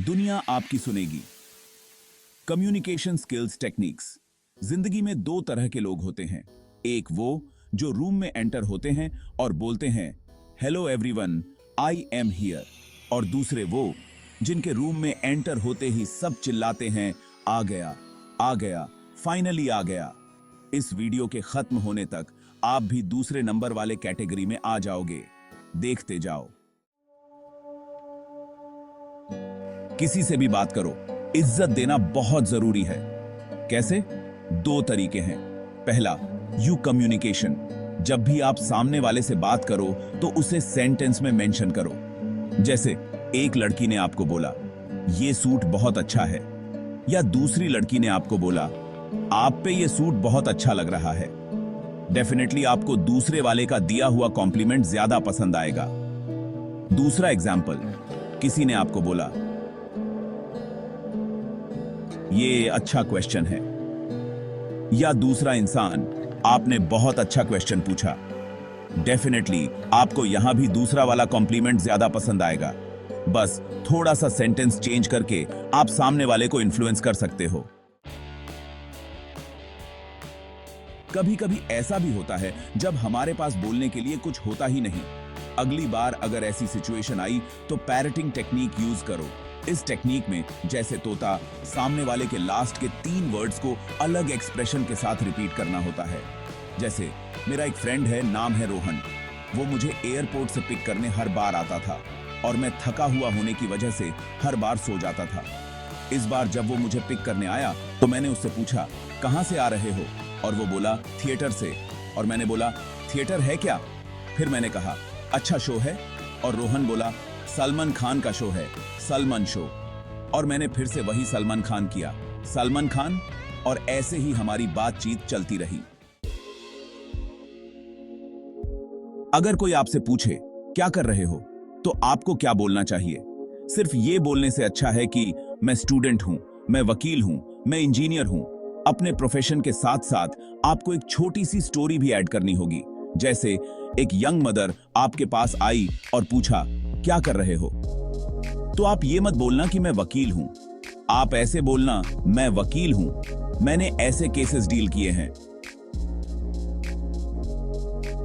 दुनिया आपकी सुनेगी। Communication skills techniques. जिंदगी में दो तरह के लोग होते हैं। एक वो जो रूम में एंटर होते हैं और बोलते हैं hello everyone, I am here. और दूसरे वो जिनके रूम में एंटर होते ही सब चिल्लाते हैं आ गया, आ गया, फाइनली आ गया। इस वीडियो के खत्म होने तक आप भी दूसरे नंबर वाले कैटेगरी में आ जाओगे। देखते जाओ। किसी से भी बात करो, इज्जत देना बहुत जरूरी है। कैसे? दो तरीके हैं। पहला, यू कम्युनिकेशन। जब भी आप सामने वाले से बात करो तो उसे सेंटेंस में मेंशन करो। जैसे एक लड़की ने आपको बोला ये सूट बहुत अच्छा है, या दूसरी लड़की ने आपको बोला आप पे ये सूट बहुत अच्छा लग रहा है। डेफिनेटली आपको दूसरे वाले का दिया हुआ कॉम्प्लीमेंट ज्यादा पसंद आएगा। दूसरा एग्जाम्पल, किसी ने आपको बोला ये अच्छा क्वेश्चन है, या दूसरा इंसान आपने बहुत अच्छा क्वेश्चन पूछा। डेफिनेटली आपको यहां भी दूसरा वाला कॉम्प्लीमेंट ज्यादा पसंद आएगा। बस थोड़ा सा सेंटेंस चेंज करके आप सामने वाले को इन्फ्लुएंस कर सकते हो। कभी कभी ऐसा भी होता है जब हमारे पास बोलने के लिए कुछ होता ही नहीं। अगली बार अगर ऐसी सिचुएशन आई तो पैरटिंग टेक्निक यूज करो। इस टेक्निक में जैसे तोता, सामने वाले के लास्ट के 3 वर्ड्स को अलग एक्सप्रेशन के साथ रिपीट करना होता है। जैसे मेरा एक फ्रेंड है, नाम है रोहन। वो मुझे एयरपोर्ट से पिक करने हर बार आता था और मैं थका हुआ होने की वजह से हर बार सो जाता था। इस बार जब वो मुझे पिक करने आया तो मैंने उससे पूछा कहां से आ रहे हो, और वो बोला थिएटर से। और मैंने बोला थिएटर है क्या? फिर मैंने कहा अच्छा शो है, और रोहन बोला सलमान खान का शो है, सलमान शो। और मैंने फिर से वही सलमान खान किया, सलमान खान। और ऐसे ही हमारी बातचीत चलती रही। अगर कोई आपसे पूछे क्या कर रहे हो तो आपको क्या बोलना चाहिए? सिर्फ ये बोलने से अच्छा है कि मैं स्टूडेंट हूं, मैं वकील हूं, मैं इंजीनियर हूं। अपने प्रोफेशन के साथ साथ आपको एक छोटी सी स्टोरी भी ऐड करनी होगी। जैसे एक यंग मदर आपके पास आई और पूछा क्या कर रहे हो, तो आप ये मत बोलना कि मैं वकील हूं। आप ऐसे बोलना मैं वकील हूं, मैंने ऐसे केसेस डील किए हैं।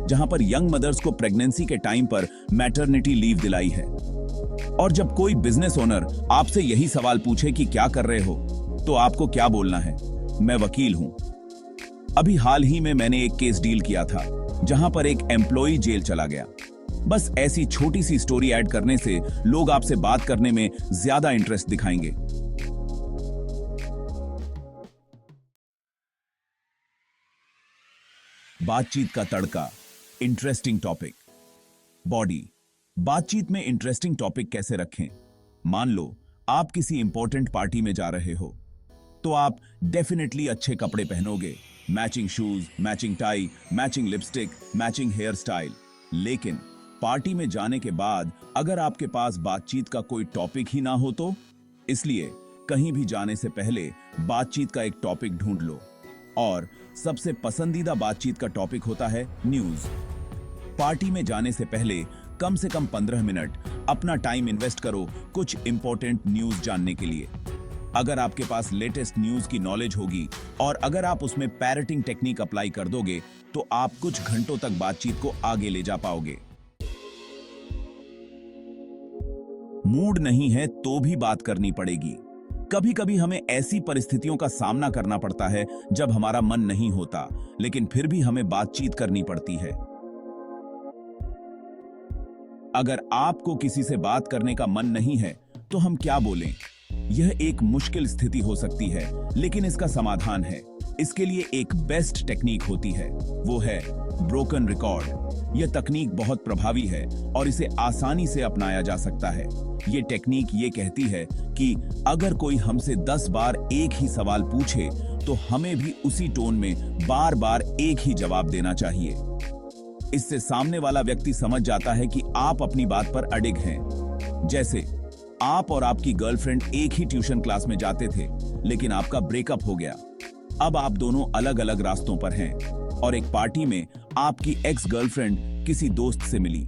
जहां पर यंग मदर्स को प्रेगनेंसी के टाइम पर मैटरनिटी लीव दिलाई है। और जब कोई बिजनेस ओनर आपसे यही सवाल पूछे कि क्या कर रहे हो, तो आपको क्या बोलना है? मैं वकील हूं। अभी हाल ही में मैंने एक केस डील किया था जहां पर एक एम्प्लॉय जेल चला गया। बस ऐसी छोटी सी स्टोरी ऐड करने से लोग आपसे बात करने में ज्यादा इंटरेस्ट दिखाएंगे। बातचीत का तड़का, इंटरेस्टिंग टॉपिक। बॉडी। बातचीत में इंटरेस्टिंग टॉपिक कैसे रखें? मान लो आप किसी इंपॉर्टेंट पार्टी में जा रहे हो तो आप डेफिनेटली अच्छे कपड़े पहनोगे, matching shoes, matching tie, matching lipstick, matching hairstyle. लेकिन पार्टी में जाने के बाद अगर आपके पास बातचीत का कोई टॉपिक ही ना हो तो? इसलिए कहीं भी जाने से पहले बातचीत का एक टॉपिक ढूंढ लो। और सबसे पसंदीदा बातचीत का टॉपिक होता है न्यूज। पार्टी में जाने से पहले कम से कम 15 मिनट अपना टाइम इन्वेस्ट करो कुछ इंपॉर्टेंट न्यूज जानने के लिए। अगर आपके पास लेटेस्ट न्यूज की नॉलेज होगी और अगर आप उसमें पैरटिंग टेक्निक अप्लाई कर दोगे तो आप कुछ घंटों तक बातचीत को आगे ले जा पाओगे। मूड नहीं है तो भी बात करनी पड़ेगी। कभी कभी हमें ऐसी परिस्थितियों का सामना करना पड़ता है जब हमारा मन नहीं होता, लेकिन फिर भी हमें बातचीत करनी पड़ती है। अगर आपको किसी से बात करने का मन नहीं है तो हम क्या बोलें? यह एक मुश्किल स्थिति हो सकती है, लेकिन इसका समाधान है। इसके लिए एक बेस्ट टेक्निक होती है, वो है ब्रोकन रिकॉर्ड। यह तकनीक बहुत प्रभावी है और इसे आसानी से अपनाया जा सकता है। यह टेक्निक ये कहती है कि अगर कोई हमसे 10 बार एक ही सवाल पूछे तो हमें भी उसी टोन में बार बार एक ही जवाब देना चाहिए। इससे सामने वाला व्यक्ति समझ जाता है कि आप अपनी बात पर अडिग हैं। जैसे आप और आपकी गर्लफ्रेंड एक ही ट्यूशन क्लास में जाते थे, लेकिन आपका ब्रेकअप हो गया। अब आप दोनों अलग अलग रास्तों पर हैं और एक पार्टी में आपकी एक्स गर्लफ्रेंड किसी दोस्त से मिली।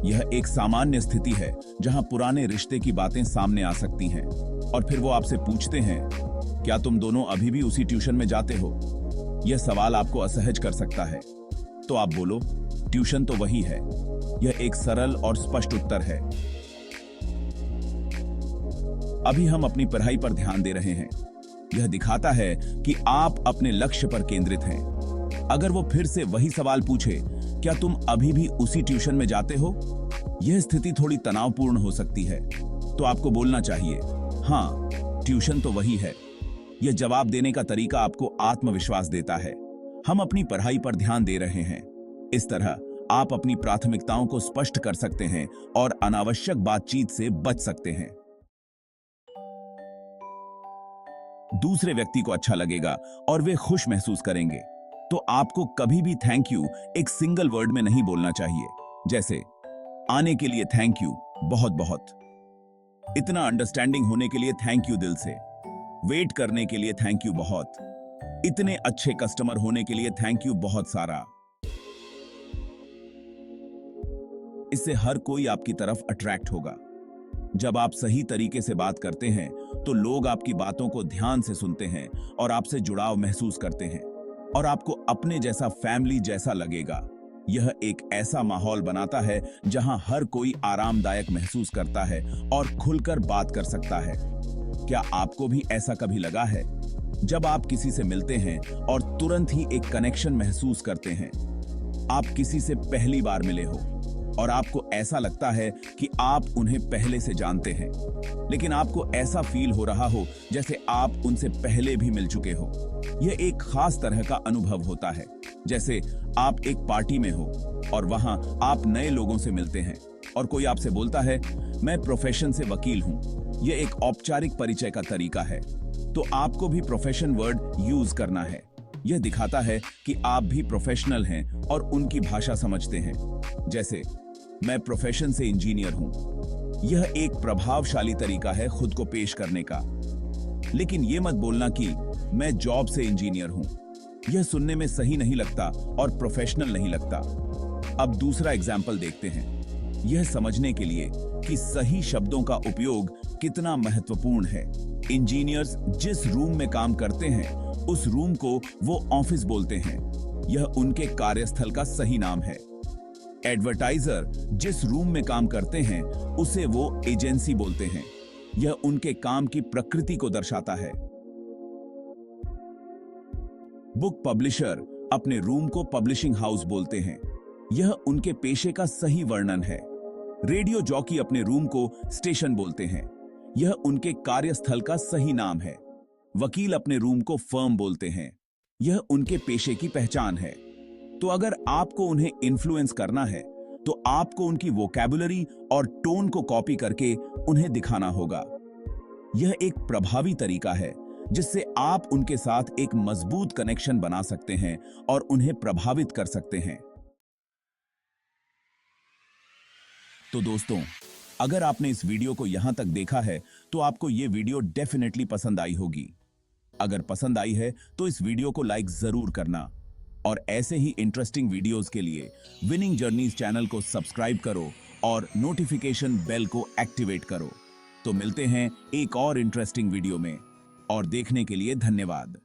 यह एक सामान्य स्थिति है जहां पुराने रिश्ते की बातें सामने आ सकती हैं और फिर वो आपसे पूछते हैं, क्या तुम दोनों अभी भी उसी ट्यूशन में जाते हो? यह सवाल आपको असहज कर सकता है। तो आप बोलो, ट्यूशन तो वही है। यह एक सरल और स्पष्ट उत्तर है। अभी हम अपनी पढ़ाई पर ध्यान दे रहे हैं। यह दिखाता है कि आप अपने लक्ष्य पर केंद्रित हैं। अगर वो फिर से वही सवाल पूछे, क्या तुम अभी भी उसी ट्यूशन में जाते हो? यह स्थिति थोड़ी तनावपूर्ण हो सकती है। तो आपको बोलना चाहिए, हाँ, ट्यूशन तो वही है। यह जवाब देने का तरीका आपको आत्मविश्वास देता है। हम अपनी पढ़ाई पर ध्यान दे रहे हैं। इस तरह आप अपनी प्राथमिकताओं को स्पष्ट कर सकते हैं और अनावश्यक बातचीत से बच सकते हैं। दूसरे व्यक्ति को अच्छा लगेगा और वे खुश महसूस करेंगे। तो आपको कभी भी थैंक यू एक सिंगल वर्ड में नहीं बोलना चाहिए, जैसे आने के लिए थैंक यू बहुत बहुत, इतना अंडरस्टैंडिंग होने के लिए थैंक यू दिल से, वेट करने के लिए थैंक यू बहुत, इतने अच्छे कस्टमर होने के लिए थैंक यू बहुत सारा। इससे हर कोई आपकी तरफ अट्रैक्ट होगा। जब आप सही तरीके से बात करते हैं तो लोग आपकी बातों को ध्यान से सुनते हैं और आपसे जुड़ाव महसूस करते हैं और आपको अपने जैसा फैमिली जैसा लगेगा। यह एक ऐसा माहौल बनाता है जहां हर कोई आरामदायक महसूस करता है और खुलकर बात कर सकता है। क्या आपको भी ऐसा कभी लगा है? जब आप किसी से मिलते हैं और तुरंत ही एक कनेक्शन महसूस करते हैं। आप किसी से पहली बार मिले हो और आपको ऐसा लगता है कि आप उन्हें पहले से जानते हैं, लेकिन आपको ऐसा फील हो रहा हो जैसे आप उनसे पहले भी मिल चुके हो। यह एक खास तरह का अनुभव होता है, जैसे आप एक पार्टी में हो और वहां आप नए लोगों से मिलते हैं और कोई आपसे बोलता है, मैं प्रोफेशन से वकील हूं। यह एक औपचारिक परिचय का तरीका है, तो आपको भी प्रोफेशन वर्ड यूज करना है। यह दिखाता है कि आप भी प्रोफेशनल हैं और उनकी भाषा समझते हैं। जैसे, मैं प्रोफेशन से इंजीनियर हूं। यह एक प्रभावशाली तरीका है खुद को पेश करने का। लेकिन यह मत बोलना कि मैं जॉब से इंजीनियर हूं। यह सुनने में सही नहीं लगता और प्रोफेशनल नहीं लगता। अब दूसरा एग्जाम्पल देखते हैं, यह समझने के लिए कि सही शब्दों का उपयोग कितना महत्वपूर्ण है। इंजीनियर्स जिस रूम में काम करते हैं, उस रूम को वो ऑफिस बोलते हैं। यह उनके कार्यस्थल का सही नाम है। एडवर्टाइजर जिस रूम में काम करते हैं, उसे वो एजेंसी बोलते हैं। यह उनके काम की प्रकृति को दर्शाता है। बुक पब्लिशर अपने रूम को पब्लिशिंग हाउस बोलते हैं। यह उनके पेशे का सही वर्णन है। रेडियो जॉकी अपने रूम को स्टेशन बोलते हैं। यह उनके कार्यस्थल का सही नाम है। वकील अपने रूम को फर्म बोलते हैं। यह उनके पेशे की पहचान है। तो अगर आपको उन्हें इन्फ्लुएंस करना है, तो आपको उनकी वोकैबुलरी और टोन को कॉपी करके उन्हें दिखाना होगा। यह एक प्रभावी तरीका है जिससे आप उनके साथ एक मजबूत कनेक्शन बना सकते हैं और उन्हें प्रभावित कर सकते हैं। तो दोस्तों, अगर आपने इस वीडियो को यहां तक देखा है, तो आपको यह वीडियो डेफिनेटली पसंद आई होगी। अगर पसंद आई है तो इस वीडियो को लाइक जरूर करना और ऐसे ही इंटरेस्टिंग वीडियोस के लिए विनिंग जर्नीज चैनल को सब्सक्राइब करो और नोटिफिकेशन बेल को एक्टिवेट करो। तो मिलते हैं एक और इंटरेस्टिंग वीडियो में, और देखने के लिए धन्यवाद।